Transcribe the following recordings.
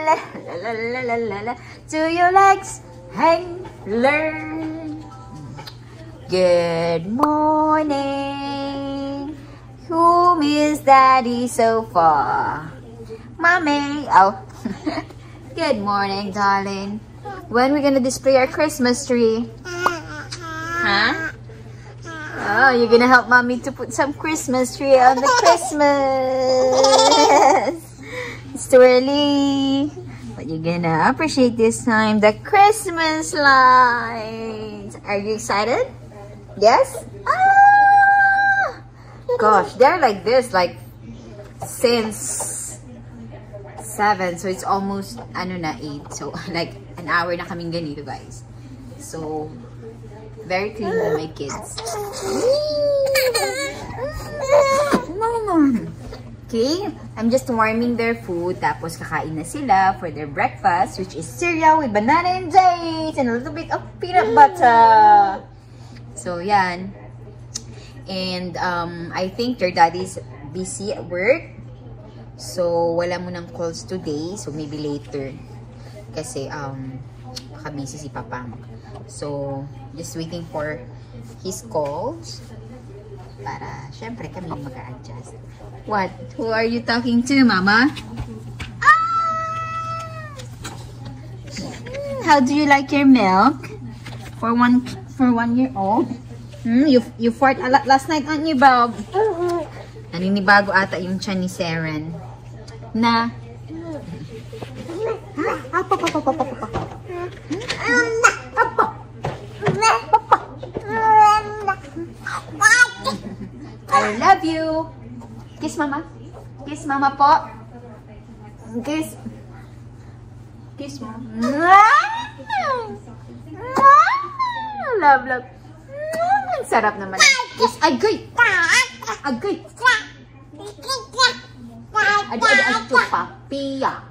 la la la la la la. To your legs, hang, learn. Good morning. Who missed Daddy so far? Mommy. Oh. Good morning, darling. When are we gonna display our Christmas tree? Huh? Oh, you're gonna help Mommy to put some Christmas tree on the Christmas. It's too early. But you're gonna appreciate this time the Christmas lights. Are you excited? Yes? Ah! Gosh, they're like this, like, since 7. So it's almost, 8. So, like, an hour na kaming ganito, guys. So, very clean with my kids. Okay, I'm just warming their food. Tapos kakain na sila for their breakfast, which is cereal with banana and dates and a little bit of peanut butter. So, yan. And I think their daddy's busy at work. So, wala mo ng calls today. So, maybe later. Kasi, baka busy si Papang. So, just waiting for his calls. Para, syempre, kami mag-a-adjust. What? Who are you talking to, Mama? Ah! How do you like your milk? For 1 year old? You fart a lot last night, aren't you, Bob? Naninibago ata yung tiyan ni Saren. Na? I love you. Kiss Mama. Kiss Mama po. Kiss. Kiss Mama. Love, love. Ang sarap naman. Kiss. Agay. Agay. Ado papiya.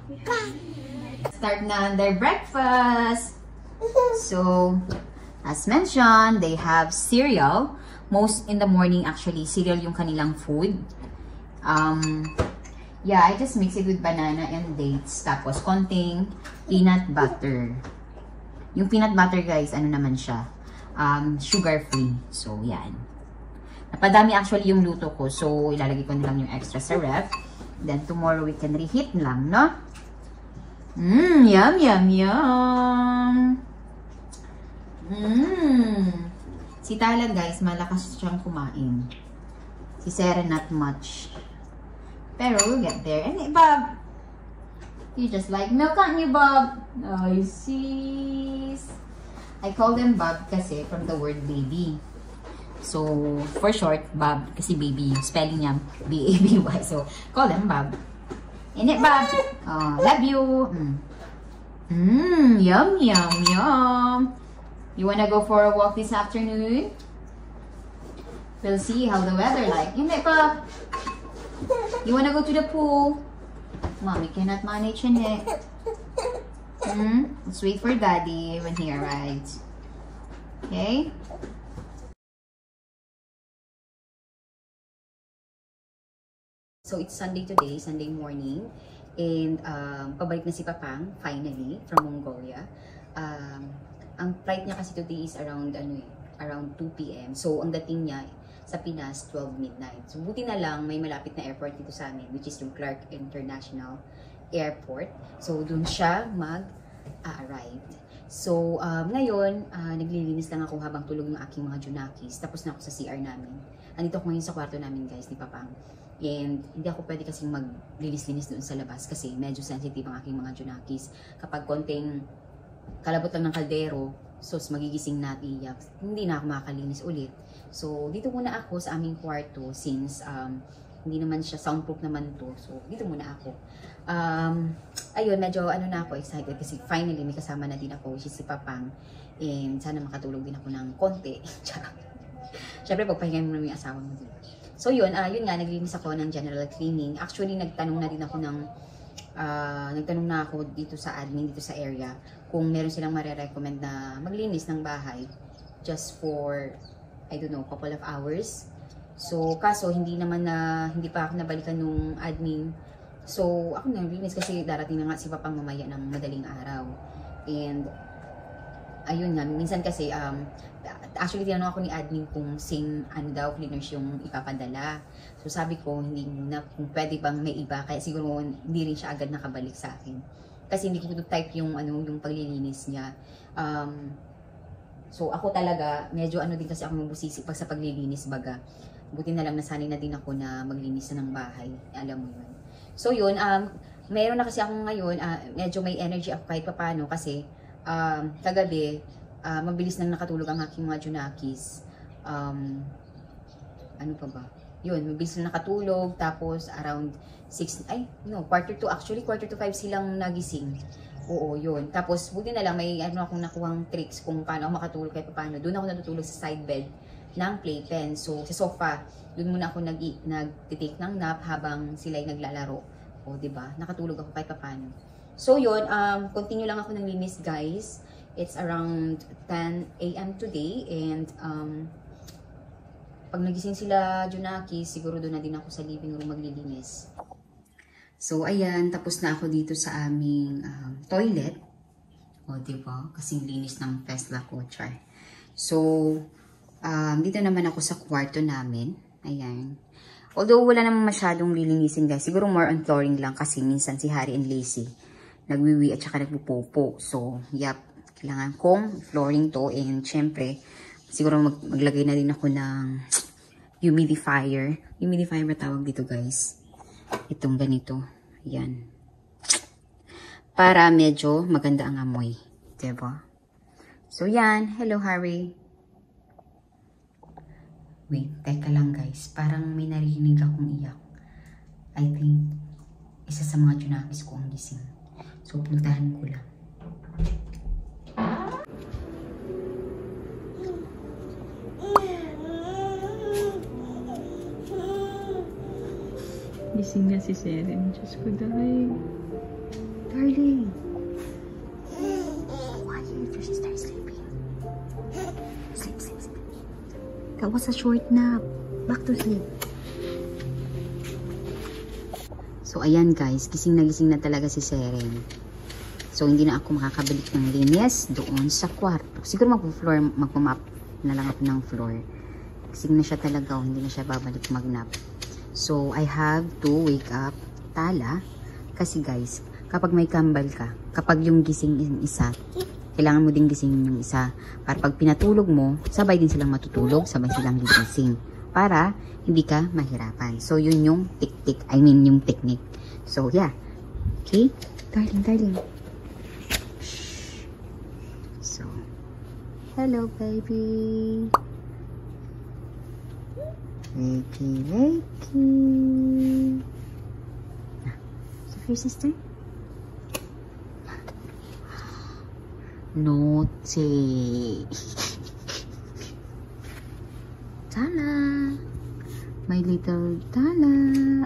Start na their breakfast. So, as mentioned, they have cereal. Most in the morning, actually, cereal yung kanilang food. Yeah, I just mix it with banana and dates. Tapos, konting peanut butter. Yung peanut butter, guys, ano naman siya? Sugar-free. So, yan. Napadami actually yung luto ko. So, ilalagay ko na lang yung extra sa ref. Then, tomorrow we can reheat lang, no? Yum, yum, yum. Si Tyler, guys, malakas siyang kumain. Si Sarah, not much. Pero, we'll get there. And, Bob, you just like milk, aren't you, Bob? Oh, you see? I call them Bob kasi from the word baby. So, for short, Bob, kasi baby, spelling niya, B-A-B-Y. So, call them Bob. Init, Bob? Oh, love you. Yum, yum, yum. You wanna go for a walk this afternoon? We'll see how the weather like. Init, Bob? You wanna go to the pool? Mommy cannot manage, Init. Let's wait for Daddy when he arrives. Okay? So, it's Sunday today, Sunday morning. And, pabalik na si Papang, finally, from Mongolia. Ang flight niya kasi today is around, around 2 p.m. So, ang dating niya sa Pinas, 12 midnight. So, buti na lang, may malapit na airport dito sa amin, which is yung Clark International Airport. So, dun siya mag-arrive. So, ngayon, naglilinis lang ako habang tulog ng aking mga junakis. Tapos na ako sa CR namin. Andito ako ngayon sa kwarto namin, guys, ni Papang. And hindi ako pwede kasing maglilis-linis doon sa labas kasi medyo sensitive ang aking mga junakis. Kapag konting kalabot lang ng kaldero, so magigising na iyak, hindi na ako makakalinis ulit. So, dito muna ako sa aming kwarto since hindi naman siya soundproof naman to. So, dito muna ako. Ayun, medyo na ako excited kasi finally may kasama na din ako, which is si Papang. And sana makatulog din ako ng konti. Siyempre, pagpahinga mo naman yung asawa mo din. So, yun nga, naglinis ako ng general cleaning. Actually, nagtanong na din ako nagtanong na ako dito sa admin, dito sa area, kung meron silang marirecommend na maglinis ng bahay just for, I don't know, couple of hours. So, kaso, hindi pa ako nabalikan nung admin So, ako naglinis kasi darating na nga si Papang mamaya ng madaling araw. And, ayun nga, minsan kasi, actually tinanong ako ni admin kung same cleaners yung ipapadala. So, sabi ko, hindi muna, kung pwede bang may iba, kaya siguro hindi rin siya agad nakabalik sa akin. Kasi hindi ko type yung, yung paglilinis niya. So, ako talaga, medyo din kasi ako mabusisi pag sa paglilinis baga. Buti na lang nasanay na din ako na maglinis na ng bahay. Alam mo yun. So yun, meron na kasi ako ngayon, medyo may energy ako kahit papano kasi kagabi, mabilis nang nakatulog ang aking mga junakis. Ano pa ba? Yun, mabilis nang nakatulog, tapos around 6, quarter to 5 silang nagising. Oo, yun. Tapos, buti na lang, may akong nakuhang tricks kung paano ako makatulog kahit paano. Doon ako natutulog sa side bed ng playpen. So, sa sofa, doon muna ako nag-take ng nap habang sila'y naglalaro. O, diba? Nakatulog ako kahit paano. So, yun. Continue lang ako ng linis, guys. It's around 10 AM today. And, pag nagising sila, Junaki, siguro doon na din ako sa living room maglilinis. So, ayan. Tapos na ako dito sa aming toilet. O, diba? Kasing linis ng Tesla ko, char. So, dito naman ako sa kwarto namin. Ayan. Although wala naman masyadong lilinisin guys. Siguro more on flooring lang kasi minsan si Harry and Lacey nagwiwi at saka nagpupopo. So, yap. Kailangan kong flooring to. And syempre, siguro maglagay na din ako ng humidifier. Humidifier ba tawag dito guys? Itong ganito. Ayan. Para medyo maganda ang amoy. Diba? So, yan. Hello, Harry. Wait, teka lang guys. Parang may narinig akong iyak. I think, isa sa mga junakis ko ang gising. So, puntahan ko lang. Gising nga si Seren. Diyos ko, dahil. Darling. Quiet, your sister is sleeping. Sleep, sleep, sleep. That was a short nap. Back to sleep. So, ayan guys. Gising na talaga si Seren. So, hindi na ako makakabalik ng linis doon sa kwarto. Siguro magpumap na lang ako ng floor. Gising na siya talaga. Hindi na siya babalik magnap. So, I have to wake up Tala. Kasi guys, kapag may kambal ka, kapag yung gising yung isa, kailangan mo din gisingin yung isa. Para pag pinatulog mo, sabay din silang matutulog, sabay silang gigising. Para hindi ka mahirapan. So, yun yung yung technique. So, yeah. Okay? Darling. Shh. So, hello, baby. Wakey. So, your sister? Naughty. Tala. My little Tala.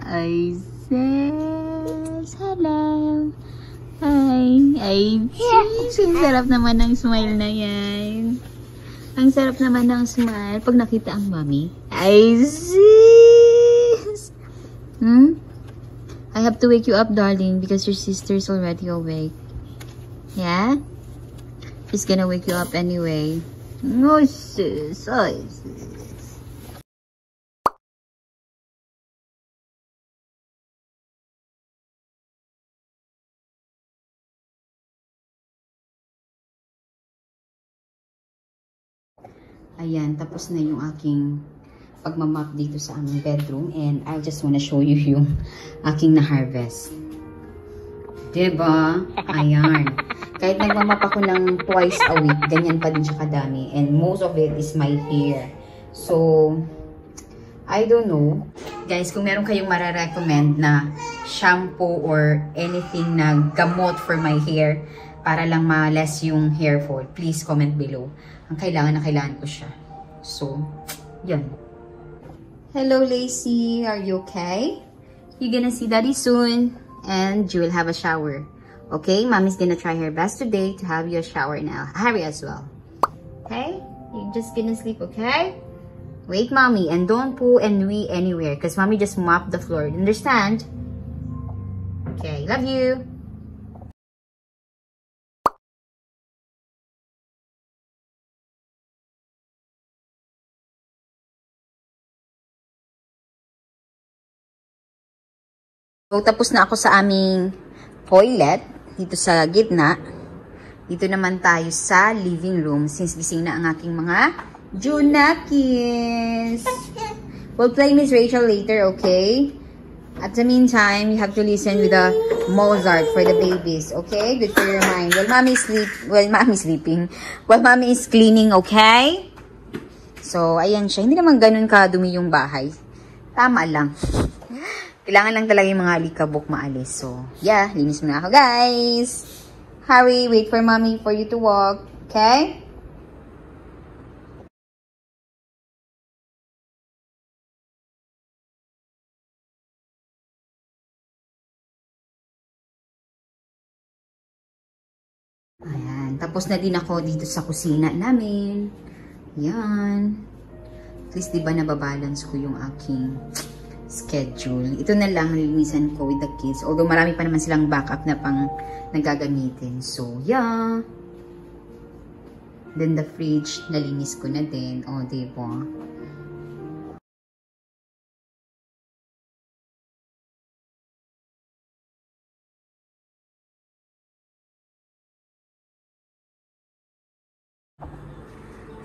I says hello. Ay, ang sarap naman ng smile na yan. Ang sarap naman ng smile pag nakita ang mommy. Ay, sis. I have to wake you up, darling, because your sister's already awake. Yeah? She's gonna wake you up anyway. Oh, sis. Oh, sis. Ayan, tapos na yung aking pagmamap dito sa aming bedroom. And I just wanna show you yung aking na-harvest. Diba? Ayan. Kahit nagmamap ako ng twice a week, ganyan pa din siya kadami. And most of it is my hair. So, I don't know. Guys, kung meron kayong mararecommend na shampoo or anything na gamot for my hair para lang ma-less yung hair fall, please comment below. Ang kailangan ko siya. So, yan. Hello, Lacey. Are you okay? You're gonna see Daddy soon. And you will have a shower. Okay? Mommy's gonna try her best today to have you a shower and Harry as well. Okay? You're just gonna sleep, okay? Wait, Mommy. And don't poo and wee anywhere. Because Mommy just mopped the floor. Understand? Okay, love you! So, tapos na ako sa aming toilet, dito sa gitna. Dito naman tayo sa living room, since gising na ang aking mga Junakis. We'll play Miss Rachel later, okay? At the meantime, you have to listen with the Mozart for the babies, okay? Good for your mind. While mommy sleeping. While mommy is cleaning, okay? So, ayan siya. Hindi naman ganun kadumi yung bahay. Tama lang. Kailangan lang talaga yung mga alikabok maalis. So, yeah, linis muna ako, guys. Hurry, wait for mommy for you to walk. Okay? Ayan. Tapos na din ako dito sa kusina namin. Ayan. At least, diba, nababalance ko yung aking schedule. Ito na lang nilinisan ko with the kids. Although marami pa naman silang backup na pang nagagamitin. So, yeah. Then the fridge, nalinis ko na din. O, diba?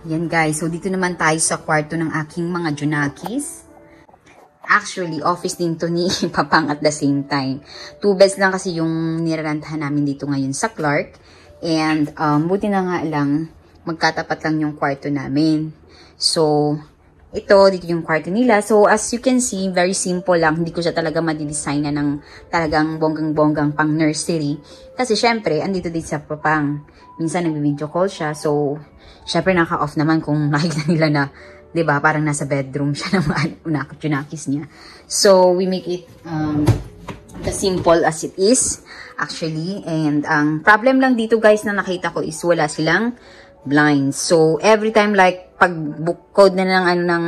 Yan guys. So, dito naman tayo sa kwarto ng aking mga Junakis. Actually, office din to ni Papang at the same time. 2 beds lang kasi yung nirarantahan namin dito ngayon sa Clark. And, buti na nga lang, magkatapat lang yung kwarto namin. So, dito yung kwarto nila. So, as you can see, very simple lang. Hindi ko siya talaga madidesign na ng talagang bonggang-bonggang pang nursery. Kasi, syempre, andito din sa Papang. Minsan, nag-video call siya. So, syempre, naka-off naman kung nakikita nila na, diba, parang nasa bedroom siya ng mga Junakis niya. So, we make it as simple as it is, actually. And ang problem lang dito, guys, na nakita ko is wala silang blinds. So, every time, like, pag bukod na ng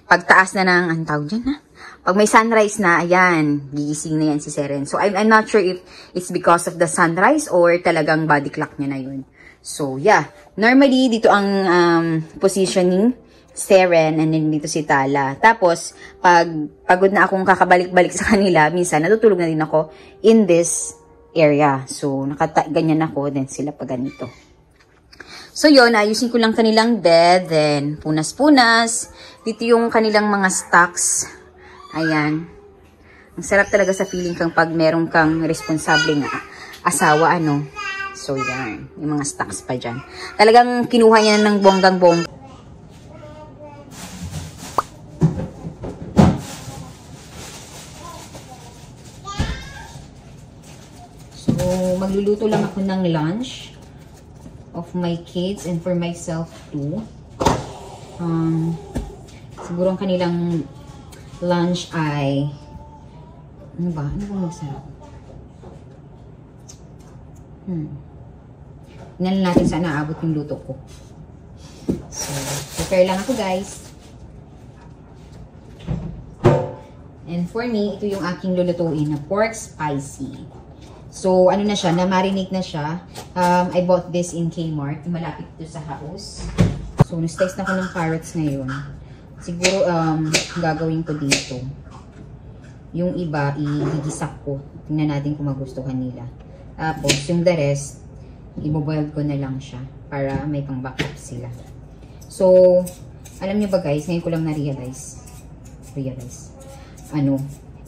pagtaas na ng, ang tawag dyan na? Pag may sunrise na, ayan, gigising na yan si Seren. So, I'm not sure if it's because of the sunrise or talagang body clock niya na yun. So, yeah. Normally, dito ang positioning, Seren, and then dito si Tala. Tapos, pag pagod na akong kakabalik-balik sa kanila, minsan natutulog na din ako in this area. So, ganyan ako, then sila pa ganito. So, yun, ayusin ko lang kanilang bed, then punas-punas. Dito yung kanilang mga stocks. Ayan. Ang sarap talaga sa feeling kang pag meron kang responsableng asawa, ano. So, yan. Yung mga stocks pa dyan. Talagang kinuha niya ng bonggang-bonggang. Magluluto lang ako ng lunch of my kids and for myself too. Siguro ang kanilang lunch ay ano ba? Ano bang magsarap? Tingnan natin saan naabot yung luto ko. So, prepare lang ako, guys. And for me, ito yung aking lulutuin na pork spicy. So, ano na siya, na-marinate na siya. I bought this in Kmart. Malapit dito sa house. So, na-slice na ko ng carrots ngayon. Siguro, gagawin ko dito. Yung iba, i-gigisak ko. Tingnan natin kung magustuhan nila. Tapos, yung the rest, i-boil ko na lang siya. Para may pang-backup sila. So, alam niyo ba guys, ngayon ko lang na-realize.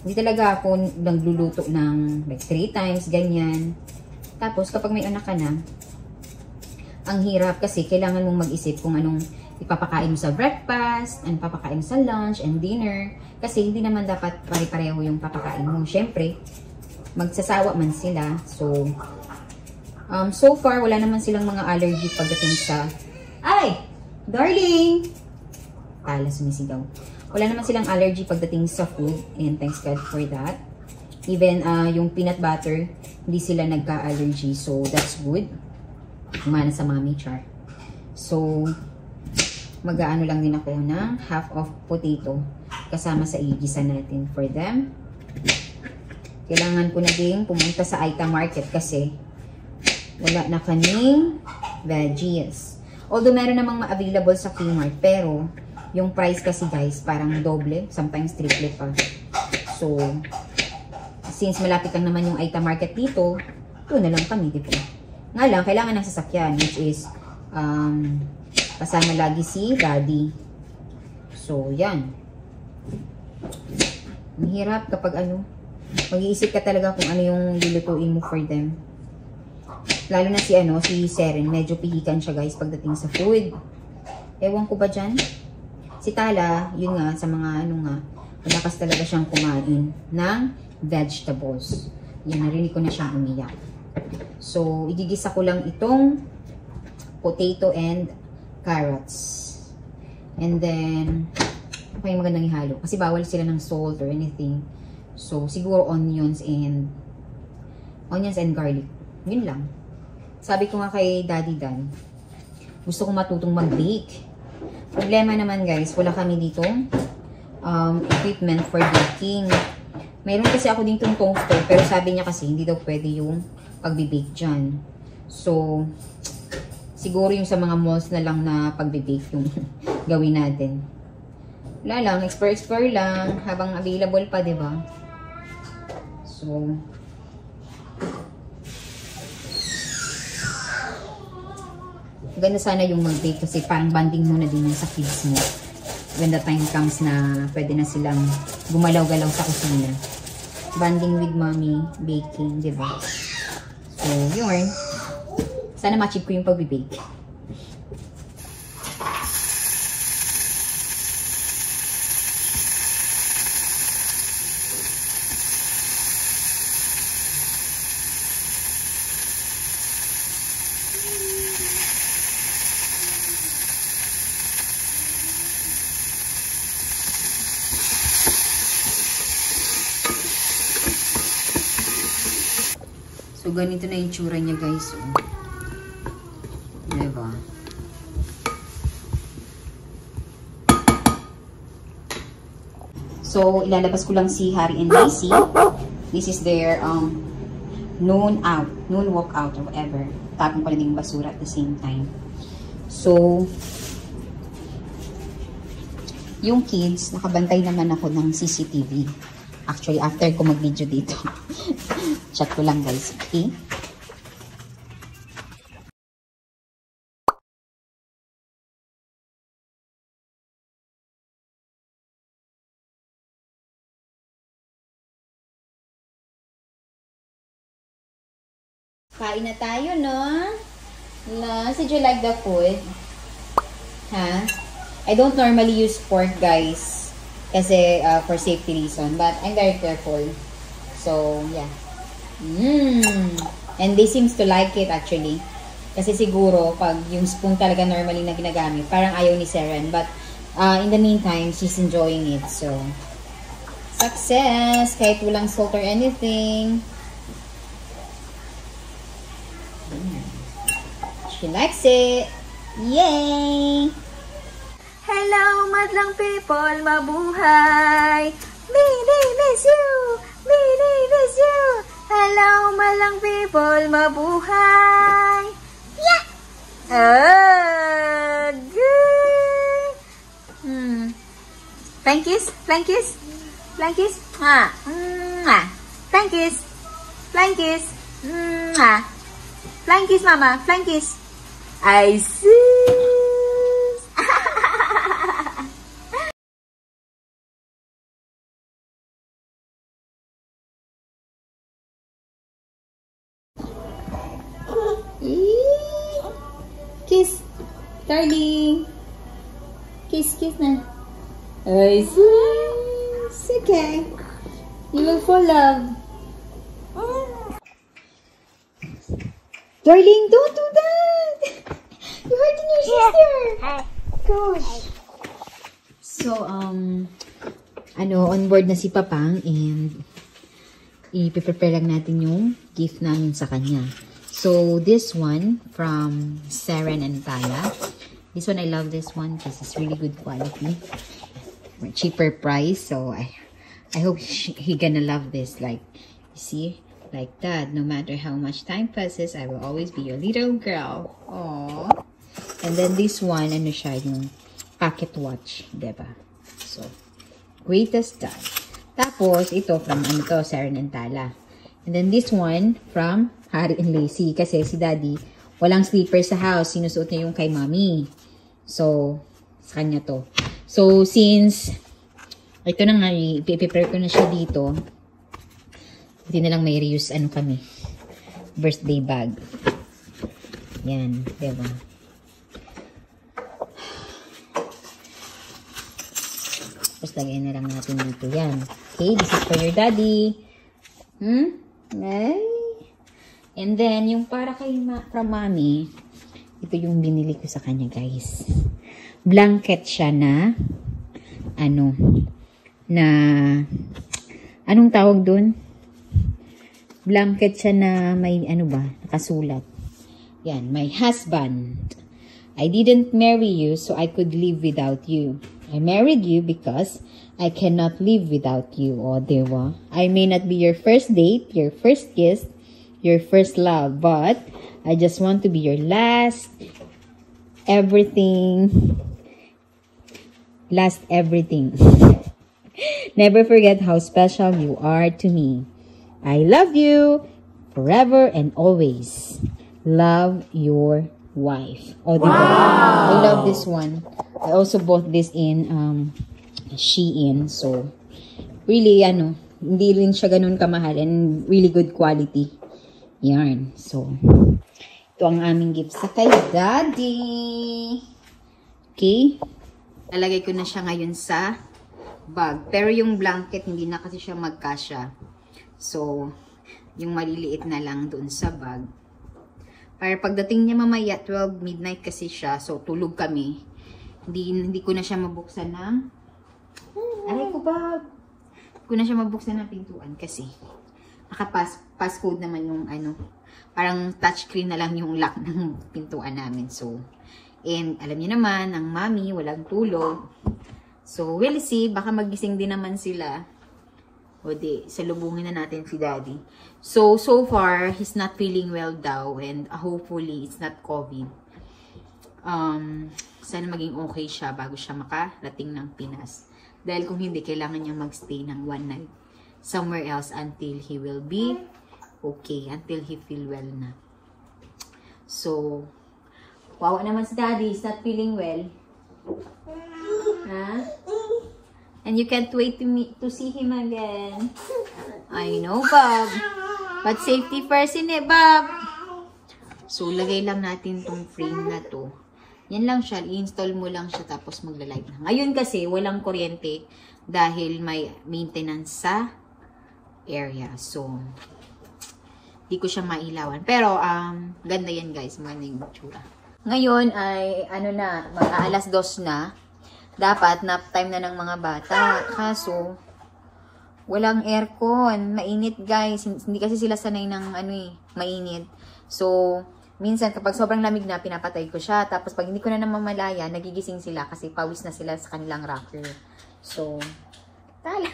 Hindi talaga ako nagluluto ng like 3 times, ganyan. Tapos, kapag may anak ka na, ang hirap kasi kailangan mong mag-isip kung anong ipapakain mo sa breakfast, anong papakain mo sa lunch and dinner. Kasi hindi naman dapat pare-pareho yung papakain mo. Siyempre, magsasawa man sila. So, so far, wala naman silang mga allergy pagdating sa... Ay! Darling! Tala, sumisigaw. Wala naman silang allergy pagdating sa food. And thanks God for that. Even yung peanut butter, hindi sila nagka-allergy. So, that's good. Umana sa mami, char. So, mag-aano lang din ako ng half of potato kasama sa igisa natin for them. kailangan ko na din pumunta sa Aita Market kasi wala na kaming veggies. Although meron namang ma-available sa Kmart, pero yung price kasi guys, parang doble, sometimes triple pa. So, since malapit lang naman yung Aita Market dito, doon na lang kami, di ba? Nga lang, kailangan ng sasakyan, which is, kasama lagi si Daddy. So, yan. Ang hirap kapag mag-iisip ka talaga kung ano yung lulutuin mo for them. Lalo na si Seren, medyo pihikan siya guys pagdating sa food. Ewan ko ba dyan? Si Tala, yun nga, sa mga malakas talaga siyang kumain ng vegetables. Yan, narinig ko na siyang umiyak. So, igigisa ko lang itong potato and carrots. And then, ano yung magandang ihalo? Kasi bawal sila ng salt or anything. So, siguro onions and garlic. Yun lang. Sabi ko nga kay Daddy Dan, gusto ko matutong mag-bake. Problema naman guys, wala kami dito equipment for baking. Mayroon kasi ako ditong toaster, pero sabi niya kasi hindi daw pwede yung pagbe-bake dyan. So, siguro yung sa mga malls na lang na pagbe-bake yung gawin natin. Wala lang, explore lang habang available pa, diba? So, ganda sana yung mag-bake kasi parang banding muna din yung sa kids mo. When the time comes na pwede na silang gumalaw-galaw sa kusina. Banding with mommy, baking, diba? So, yun. Sana ma-achieve ko yung pag-bake. So, ganito na yung tsura niya, guys. Oh. Diba? So, ilalabas ko lang si Harry and Daisy. This is their noon walk out or whatever. Tapong pala din basura at the same time. So, yung kids, nakabantay naman ako ng CCTV. Actually, after ko mag-video dito. Chat ko lang guys, okay? Kain na tayo, no? Did you like the food? Huh? I don't normally use pork, guys. Kasi for safety reason. But I'm very careful. So, yeah. And they seems to like it, actually. Kasi siguro, pag yung spoon talaga normally na ginagamit, parang ayaw ni Seren. But, in the meantime, she's enjoying it. So, success! Kahit walang salt or anything. She likes it. Yay! Hello, madlang people, mabuhay! Bini miss you! Bini miss you! Hello, madlang people, mabuhay! Yeah! Good! Flying kiss? Flying kiss? Flying kiss? Flying kiss? Flying kiss? Flying kiss, mama. Flying kiss. I see. Kiss, darling. Kiss na. I see. It's okay. You will fall love. Darling, don't do that! You're hurting your sister! Gosh! So, on board na si Papang and i-prepare lang natin yung gift namin sa kanya. So, this one from Seren and Tala. This one, I love this one because it's really good quality. Cheaper price. So, I hope he gonna love this. Like, See? Like that. No matter how much time passes, I will always be your little girl. Aww. And then this one, ano siya, yung pocket watch. Diba? So, greatest dad. Tapos, ito from, ano to, Saren and Tala. And then this one from Harry and Lacey. Kasi si daddy, walang sleeper sa house. Sinusuot niya yung kay mommy. So, sa kanya to. So, since, ito na nga, i-prepare ko na siya dito. Hindi na lang may reuse, ano kami, birthday bag. Yan, diba? Tapos, lagyan na lang natin dito. Yan. Okay, this is for your daddy. Ay. And then, yung para kay from mommy, ito yung binili ko sa kanya, guys. Blanket siya na, ano, na, anong tawag dun? Blanket siya na may, ano ba, nakasulat. Yan, my husband. I didn't marry you so I could live without you. I married you because I cannot live without you. O, diba? I may not be your first date, your first kiss, your first love, but I just want to be your last everything. Last everything. Never forget how special you are to me. I love you forever and always. Love your wife. Oh, diba? Wow. I love this one. I also bought this in Shein. So, really, ano, hindi rin siya ganun kamahal and really good quality. Yarn. So, ito ang aming gift sa kay Daddy. Okay? Lalagay ko na siya ngayon sa bag. Pero yung blanket, hindi na kasi siya magkasya. So, yung maliliit na lang doon sa bag. Para pagdating niya mamaya, 12 midnight kasi siya. So, tulog kami. Hindi ko na siya mabuksan ng... Aray ko ba? Hindi ko na siya mabuksan ng pintuan kasi naka-passcode naman yung ano. Parang touchscreen na lang yung lock ng pintuan namin. So, and alam niyo naman, ang mami, walang tulog. So, we'll see. Baka magising din naman sila. O di, salubungin na natin si Daddy. So far, he's not feeling well daw. And hopefully, it's not COVID. Sana maging okay siya bago siya makarating ng Pinas. Dahil kung hindi, kailangan niyang magstay ng one night somewhere else until he will be okay. Until he feel well na. So, wawa naman si Daddy. He's not feeling well. Huh? And you can't wait to see him again. I know, Bob. But safety first, Bob. So, lagay lang natin tong frame na to. Yan lang siya. I-install mo lang siya tapos magla-live na. Ngayon kasi, walang kuryente dahil may maintenance sa area. So, di ko siya mailawan. Pero, ganda yan, guys. Maganda yung tsura. Ngayon ay, ano na, mag-aalas 2 na. Dapat, nap time na ng mga bata. Kaso, walang aircon. Mainit, guys. Hindi kasi sila sanay ng, mainit. So, minsan, kapag sobrang lamig na, pinapatay ko siya. Tapos, pag hindi ko na namamalaya, nagigising sila kasi pawis na sila sa kanilang rocker. So, darling,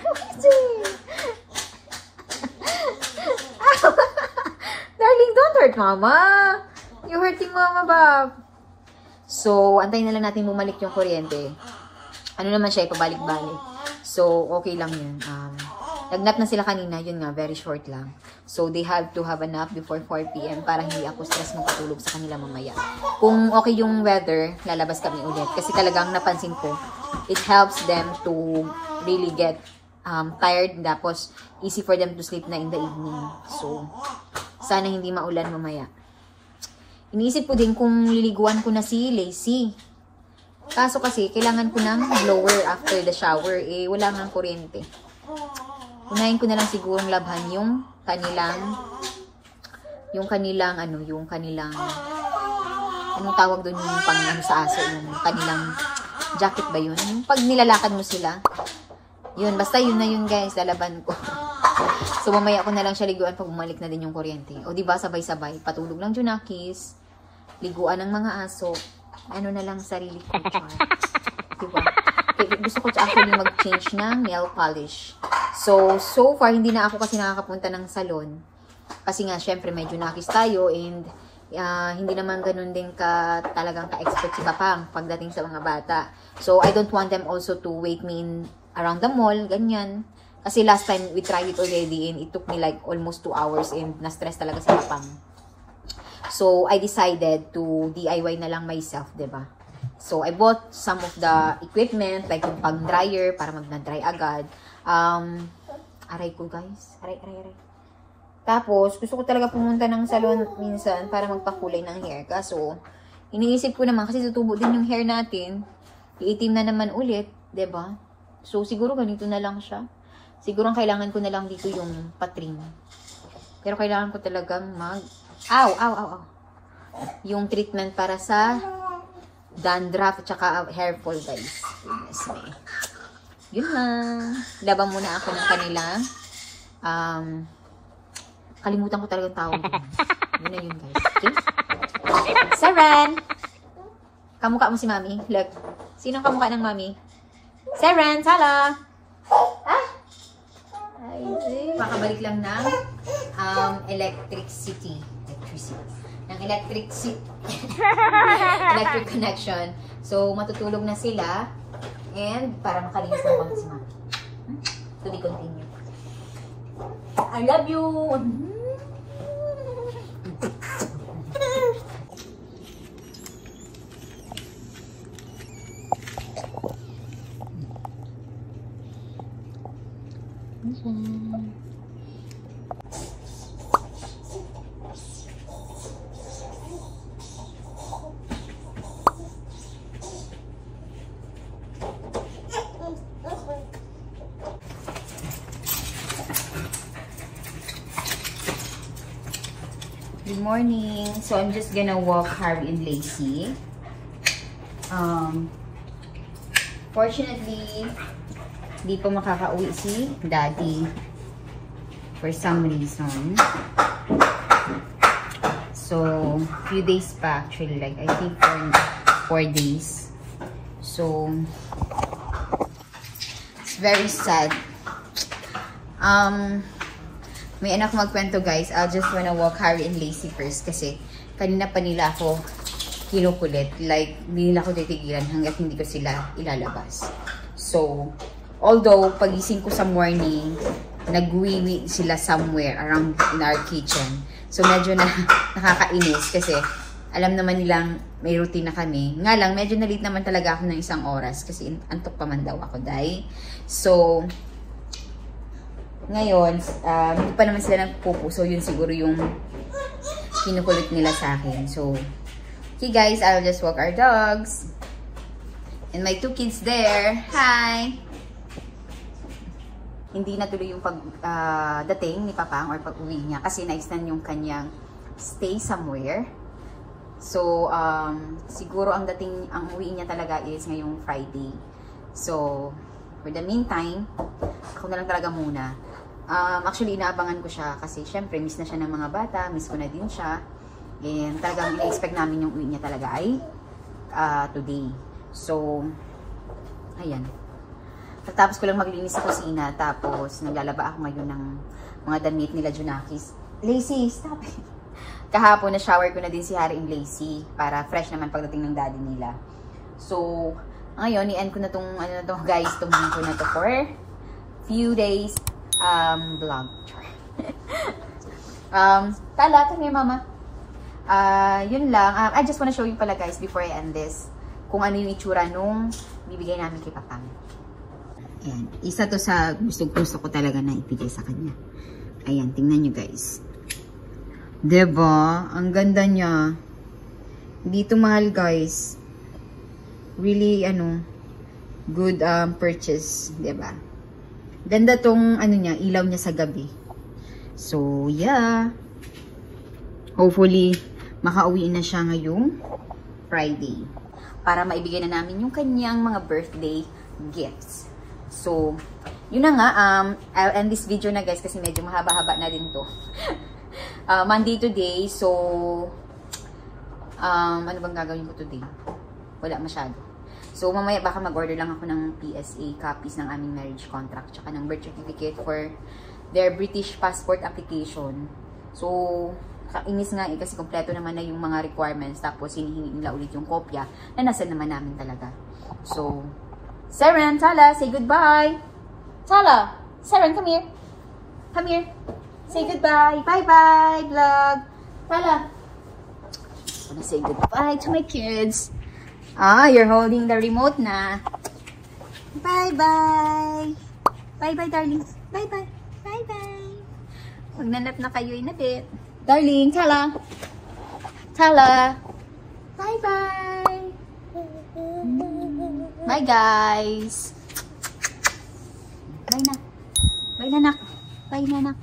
don't hurt Mama. You're hurting Mama, Bob. So, antayin na lang natin bumalik yung kuryente. Ano naman siya, ipabalik-balik. So, okay lang yun. Nagnap na sila kanina, yun nga, very short lang. So, they have to have a nap before 4 p.m. para hindi ako stress magpatulog sa kanila mamaya. Kung okay yung weather, lalabas kami ulit. Kasi talagang napansin ko, it helps them to really get tired. Tapos, easy for them to sleep na in the evening. So, sana hindi maulan mamaya. Iniisip ko din kung liliguan ko na si Lacey. Kaso kasi, kailangan ko ng blower after the shower. Eh, wala nga kuryente. Unahin ko na lang sigurong labhan yung kanilang, anong tawag doon yung pang sa aso, yung kanilang jacket ba yun? Yung pag nilalakad mo sila. Yun, basta yun na yun, guys, lalaban ko. So, mamaya ko na lang siya liguan pag bumalik na din yung kuryente. O, diba, sabay-sabay. Patulog lang Junakis. Liguan ng mga aso. Ano na lang sarili ko. Diba? gusto ko actually mag-change ng nail polish. So far, hindi na ako kasi nakakapunta ng salon. Kasi nga, syempre, medyo nakis tayo and hindi naman ganun din talagang ka-expert si Papang pagdating sa mga bata. So, I don't want them also to wait me around the mall, ganyan. Kasi last time, we tried it already and it took me like almost 2 hours and na-stress talaga si Papang. So, I decided to DIY na lang myself, diba? So, I bought some of the equipment, like yung pang-dryer, para mag-na-dry agad. Aray ko, guys. Aray. Tapos, gusto ko talaga pumunta ng salon minsan para magpakulay ng hair. Kaso, iniisip ko naman, kasi tutubo din yung hair natin. Iitim na naman ulit, 'di ba? So, siguro ganito na lang siya. Siguro ang kailangan ko na lang dito yung patrim. Pero kailangan ko talagang Ow! Yung treatment para sa dandruff at saka hair fall, guys. Goodness me. Yun lang. Laban muna ako ng kanilang kalimutan ko talagang tawag. Yun na yun, guys. Okay? Seren! Kamukha mo si Mami. Look. Sinong kamukha ng Mami? Seren! Sala! Makabalik lang ng electric connection. So, matutulog na sila. And, para makalinis ng konti si Mami. To be continued. I love you! Good morning. So I'm just gonna walk Harvey and Lacey. Fortunately, di pa makakauwi si Daddy for some reason. So, few days pa actually, like I think 4 days. So, it's very sad. May anak magkwento, guys. I'll just wanna walk Harry and Lacey first kasi kanina pa nila ako kinukulit. Like, hindi nila ako titigilan hanggat hindi ko sila ilalabas. So, although pagising ko sa morning, nagwiwi sila somewhere around in our kitchen. So, medyo nakakainis kasi alam naman nilang may routine na kami. Nga lang, medyo na-late naman talaga ako ng 1 oras kasi antok pa man daw ako, day. So, ngayon, hindi pa naman sila nagpupo. So, yun siguro yung kinukulit nila sa akin. So, okay guys, I'll just walk our dogs. And my 2 kids there. Hi! Hindi natuloy yung dating ni Papang or pag-uwi niya kasi na-extend yung kanyang stay somewhere. So, siguro ang uwi niya talaga is ngayong Friday. So, for the meantime, ako na lang talaga muna. Actually, inaabangan ko siya kasi syempre, miss na siya ng mga bata, miss ko na din siya. And talagang ina-expect namin yung uwi niya talaga ay today. So, ayan. Tapos ko lang maglinis sa kusina, tapos naglalaba ako ngayon ng mga damit nila Junakis. Lacey, stop it! Kahapon na shower ko na din si Harry and Lacey para fresh naman pagdating ng daddy nila. So, ngayon, i-end ko na tong, guys, tong video na to for few days vlog. Tala, come here, mama. Yun lang. I just wanna show you pala, guys, before I end this, kung ano yung itsura nung bibigay namin kay Papang. Ayan. Isa to sa gusto ko talaga na ibigay sa kanya. Ayan, tingnan nyo, guys. Diba? Ang ganda niya. Dito mahal, guys. Really, good purchase, diba? Ganda tong, niya, ilaw niya sa gabi. So, yeah. Hopefully, makauwi na siya ngayong Friday. Para maibigay na namin yung kanyang mga birthday gifts. So, yun na nga. I'll end this video na, guys, kasi medyo mahaba-haba na din to. Monday today. So, ano bang gagawin ko today? Wala masyado. So, mamaya baka mag-order lang ako ng PSA copies ng aming marriage contract tsaka ng birth certificate for their British passport application. So, kainis nga kasi kompleto naman na yung mga requirements tapos hinihingi nila ulit yung kopya na nasa naman namin talaga. So, Seren, Tala, say goodbye! Tala! Seren, come here! Come here! Say goodbye! Bye-bye, vlog! Tala! I wanna say goodbye to my kids. Ah, you're holding the remote na. Bye-bye! Bye-bye, darling! Bye-bye! Bye-bye! Magnanap na kayo in a bit. Darling, Tala! Tala! Bye-bye! Bye, guys! Bye na! Bye na, nak! Bye na, nak!